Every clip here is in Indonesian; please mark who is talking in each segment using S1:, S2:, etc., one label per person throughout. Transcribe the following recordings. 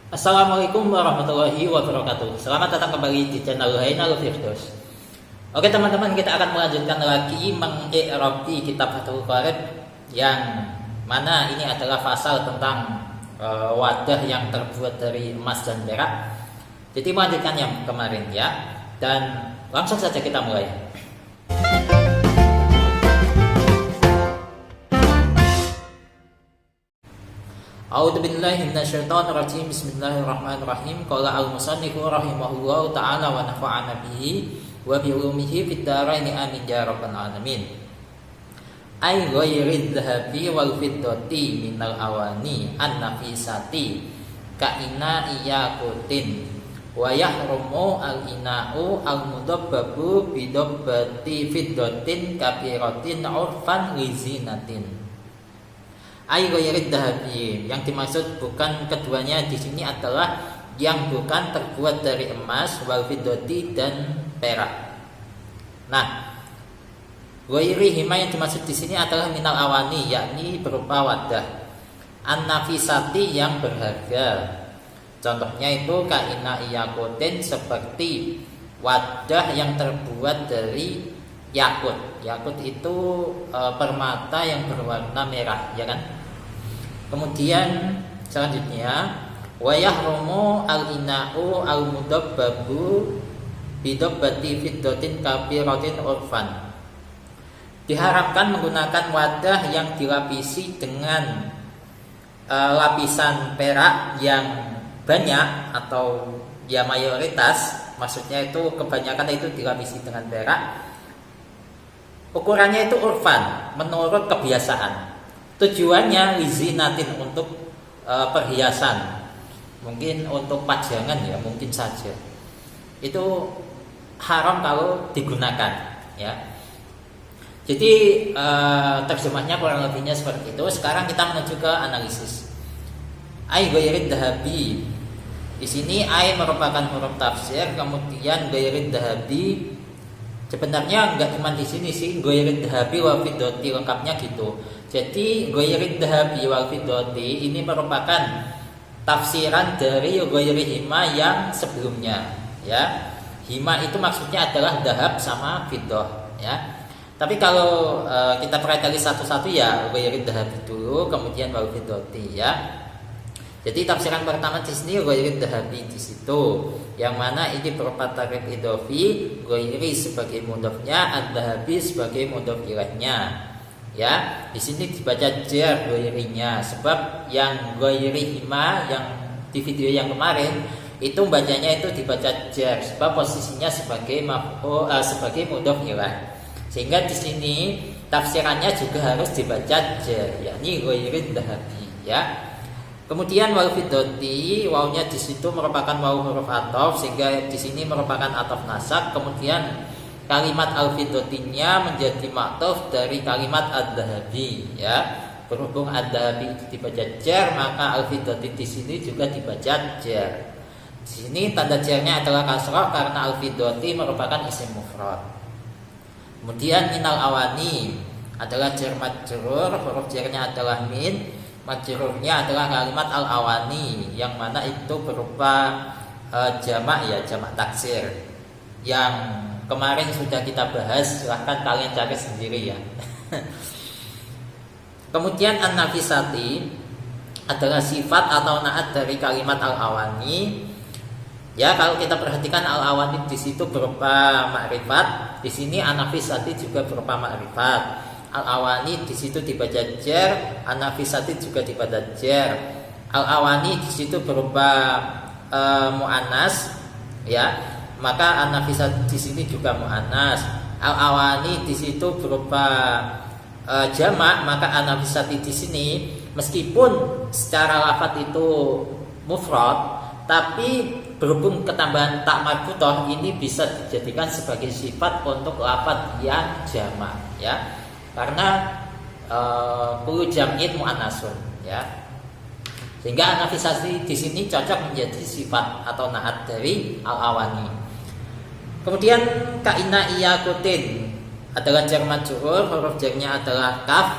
S1: Assalamualaikum warahmatullahi wabarakatuh. Selamat datang kembali di channel Hainal Firdaus. Oke teman-teman, kita akan melanjutkan lagi mengi'rabi kitab Fathul Qorib, yang mana ini adalah pasal tentang wadah yang terbuat dari emas dan perak. Jadi melanjutkan yang kemarin ya, dan langsung saja kita mulai. A'udzubillahi minasyaitonirrajim. Bismillahirrahmanirrahim. Qala al-musannifu rahimahullahu ta'ala wa nafa'ana bihi wa bi ulumihi fid dharain amin ya rabbal alamin. Ay ghairi dhahabi wal fiddati minal awani an-nafisati ka ina iyaqutin wa yahrumu al-ina'u al-mudabbabu bidabbati fiddatin kabiratin urfan lizinatin. Ay ghairi dhahabi, yang dimaksud bukan keduanya di sini adalah yang bukan terbuat dari emas, wal fiddati dan perak. Nah, ghairi hima yang dimaksud di sini adalah minal awani, yakni berupa wadah an-nafisati yang berharga. Contohnya itu kaina iyakutin, seperti wadah yang terbuat dari yakut. Yakut itu permata yang berwarna merah, ya kan? Kemudian selanjutnya wa yahrumu al-ina'u al-mudabbabu bidabbati fiddatin kabiratin urfan. Diharapkan menggunakan wadah yang dilapisi dengan lapisan perak yang banyak atau ya mayoritas, maksudnya itu kebanyakan itu dilapisi dengan perak. Ukurannya itu urfan, menurut kebiasaan. Tujuannya lizinatin, untuk perhiasan, mungkin untuk pajangan ya, mungkin saja. Itu haram kalau digunakan ya. Jadi terjemahnya kurang lebihnya seperti itu. Sekarang kita menuju ke analisis. Ay ghairi dhahabi. Di sini ay merupakan huruf tafsir, kemudian ghairi dhahabi sebenarnya enggak cuma di sini sih, ghairi dhahabi wa fiddati, lengkapnya gitu. Jadi ghairi dhahabi wal fiddati ini merupakan tafsiran dari ghairi hima yang sebelumnya ya. Hima itu maksudnya adalah dahab sama fiddah ya. Tapi kalau kita pelajari satu-satu ya, ghairi dhahabi dulu, kemudian wal fiddati ya. Jadi tafsiran pertama di sini ghairi dhahabi di situ, yang mana ini berupa takrib idhofi, ghairi sebagai mudhofnya, ad-dhahabi sebagai mudhof ilaihnya. Ya, di sini dibaca jar ghairinya, sebab yang ghairi hima yang di video yang kemarin itu bacanya itu dibaca jar, sebab posisinya sebagai sebagai mudhof ilaih. Sehingga di sini tafsirannya juga harus dibaca jar, yakni ghairi dhahabi ya. Kemudian wal fiddati, wawnya di situ merupakan waw huruf athof, sehingga di sini merupakan athof nasab. Kemudian kalimat al-fiddatinya menjadi maktuf dari kalimat ad-dhahabi ya. Berhubung ad-dhahabi itu dibaca jar, maka al-fiddati di sini juga dibaca jar. Di sini tanda jarnya adalah kasrah karena al-fiddati merupakan isim mufrad. Kemudian minal awani adalah jar majrur, huruf jarnya adalah min, majrurnya adalah kalimat al-awani, yang mana itu berupa jamak ya, jamak taksir, yang kemarin sudah kita bahas, silahkan kalian cari sendiri ya. Kemudian an-nafisati adalah sifat atau naat dari kalimat al-awani. Ya, kalau kita perhatikan al-awani di situ berupa makrifat, di sini an-nafisati juga berupa makrifat. Al-awani di situ dibaca jar, an-nafisati juga dibaca jar. Al-awani di situ berupa muannas ya, maka an-nafisat di sini juga muannas. Al-awani di situ berupa jamak, maka an-nafisati di sini meskipun secara lafaz itu mufrad, tapi berhubung ketambahan tak marfuthah ini bisa dijadikan sebagai sifat untuk lafaz yang jamak ya. Karena kullu jam'in muannasun ya. Sehingga an-nafisati di sini cocok menjadi sifat atau naat dari al-awani. Kemudian kaina iyakutin adalah jar majrur, huruf jarnya adalah kaf.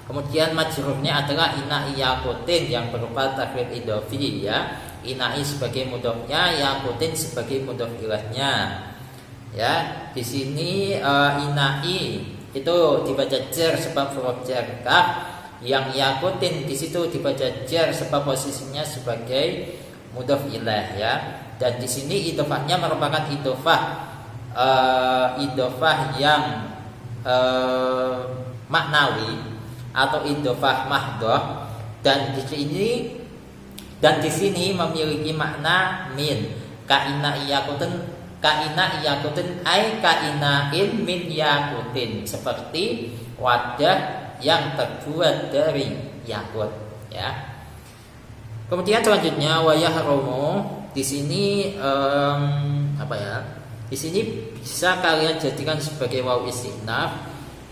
S1: Kemudian majrurnya adalah ina iyakutin yang berupa takrib idhofi ya. Ina'i sebagai mudhofnya, yakutin sebagai mudhof ilahnya. Ya, di sini ina'i itu dibaca jar sebab huruf jar kaf, yang yakutin di situ dibaca jar sebab posisinya sebagai mudhof ilah ya. Dan di sini idhofahnya merupakan idhofah yang maknawi atau idhofah mahdhah, dan di sini memiliki makna min. Kaina yakutun ay kainain min yakutin, seperti wadah yang terbuat dari yakut ya. Kemudian selanjutnya wayahrumu, di sini di sini bisa kalian jadikan sebagai waw istinaf,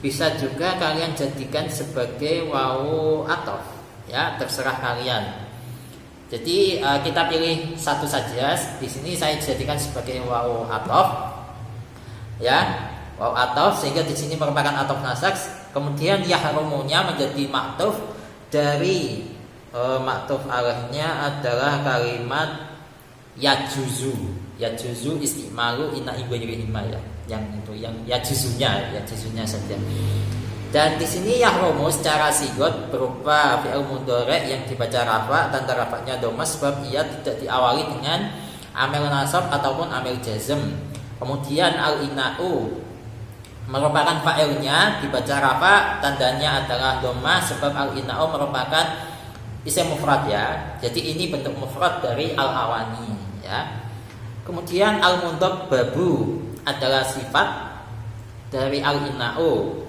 S1: bisa juga kalian jadikan sebagai waw ataf ya, terserah kalian. Jadi kita pilih satu saja. Di sini saya jadikan sebagai waw ataf ya, waw ataf, sehingga di sini merupakan ataf nasakh. Kemudian yahrumunya menjadi maktuf dari maktuf alahnya adalah kalimat yajuzu. Yajuzu istimalu ina ibairihima ya, yang itu yang yajuzunya saja. Dan di sini yahrumu secara sigot berupa fi'il mudhari yang dibaca rafa, tanda rafanya dhamma sebab ia tidak diawali dengan amil nasab ataupun amil jazm. Kemudian al-ina'u merupakan fa'ilnya, dibaca rafa, tandanya adalah dhamma sebab al-ina'u merupakan isim mufrad ya. Jadi ini bentuk mufrad dari al-awani ya. Kemudian al-mudhaf babu adalah sifat dari al-ina'u.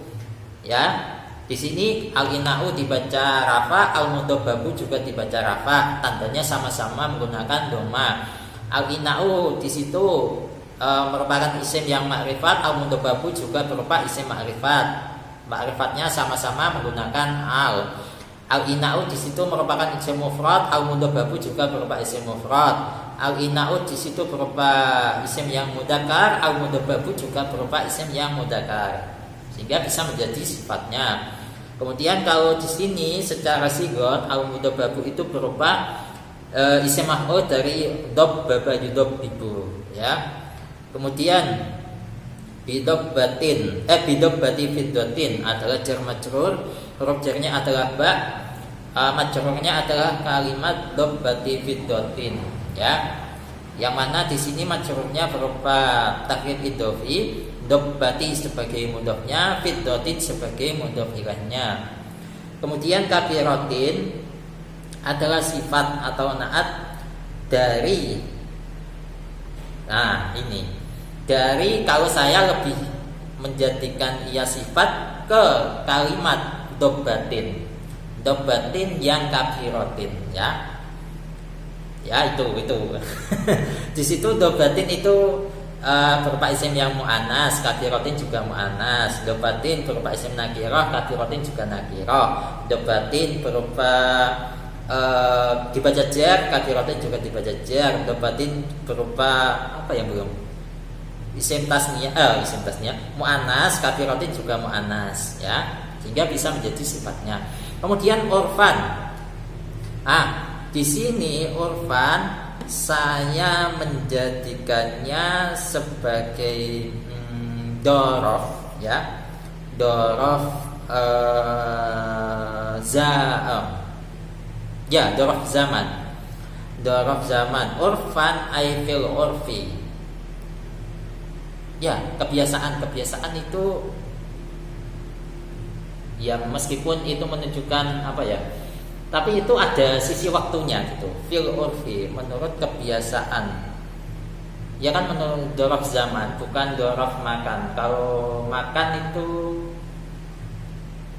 S1: Ya, di sini al-ina'u dibaca rafa, al-mudhaf babu juga dibaca rafa, tandanya sama-sama menggunakan dhamma. Al-ina'u di situ merupakan isim yang ma'rifat, al-mudhaf babu juga berupa isim ma'rifat. Ma'rifatnya sama-sama menggunakan al. Al-ina'u di situ merupakan isim mufrad, al-mudhaf babu juga berupa isim mufrad. Al-ina'u di situ berupa isim yang mudzakkar, al-mudhaf babu juga berupa isim yang mudzakkar, sehingga bisa menjadi sifatnya. Kemudian kalau di sini secara sigot al-mudhaf babu itu berupa isim maf'ul dari dabbaba yudabbibu ya. Kemudian bidabbatin bidabbati fiddatin adalah jar majrur, huruf jarnya adalah ba, majrurnya adalah kalimat dabbati fiddatin ya. Yang mana di sini majrurnya berupa takrib idhofi, dabbati sebagai mudhofnya, fiddatin sebagai mudhof ilahnya. Kemudian kabiratin adalah sifat atau naat dari, nah ini dari, kalau saya lebih menjadikan ia sifat ke kalimat dobbatin yang kabiratin ya. Ya itu di situ dobbatin itu berupa isim yang mu'annas, kabiratin juga mu'annas. Dobbatin berupa isim nakirah, kabiratin juga nakirah. Dobbatin berupa dibaca jar, kabiratin juga dibaca jar. Dobbatin berupa apa yang belum? Isim tasniyah mu'annas, kabiratin juga mu'annas ya, sehingga bisa menjadi sifatnya. Kemudian urfan. Di sini urfan saya menjadikannya sebagai dorof ya, dorof dorof zaman. Urfan ay fil urfi ya, kebiasaan itu ya, meskipun itu menunjukkan apa ya, tapi itu ada sisi waktunya gitu. Fil urfi menurut kebiasaan ya kan, menurut dorof zaman, bukan dorof makan. Kalau makan itu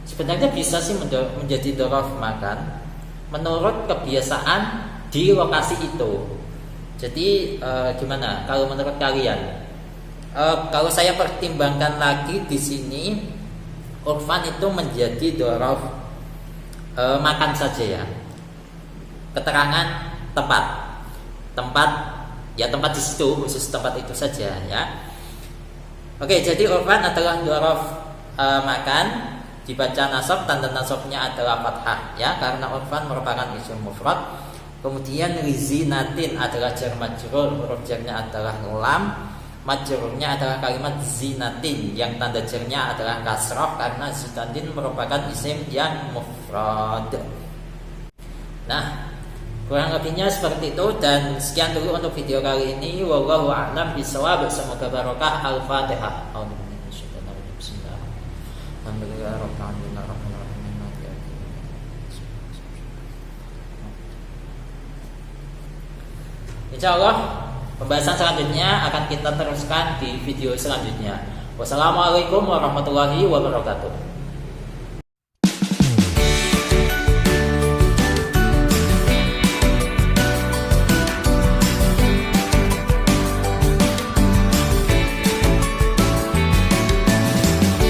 S1: sebenarnya bisa sih menjadi dorof makan menurut kebiasaan di lokasi itu. Jadi gimana kalau menurut kalian? Kalau saya pertimbangkan lagi di sini, urfan itu menjadi dorof makan saja ya. Keterangan tempat ya, tempat di situ, khusus tempat itu saja ya. Oke, jadi urfan adalah dorof makan, dibaca nasab, tanda nasabnya adalah fathah ya, karena urfan merupakan isim mufrad. Kemudian rizinatin adalah jar majrur, huruf jarnya adalah lam, majrurnya adalah kalimat zinatin yang tanda jarnya adalah kasrah karena zinatin merupakan isim yang mufrad. Nah, kurang lebihnya seperti itu, dan sekian dulu untuk video kali ini. Wallahu a'lam bishawab. Semoga barokah. Al-Fatihah. Insyaallah pembahasan selanjutnya akan kita teruskan di video selanjutnya. Wassalamualaikum warahmatullahi wabarakatuh.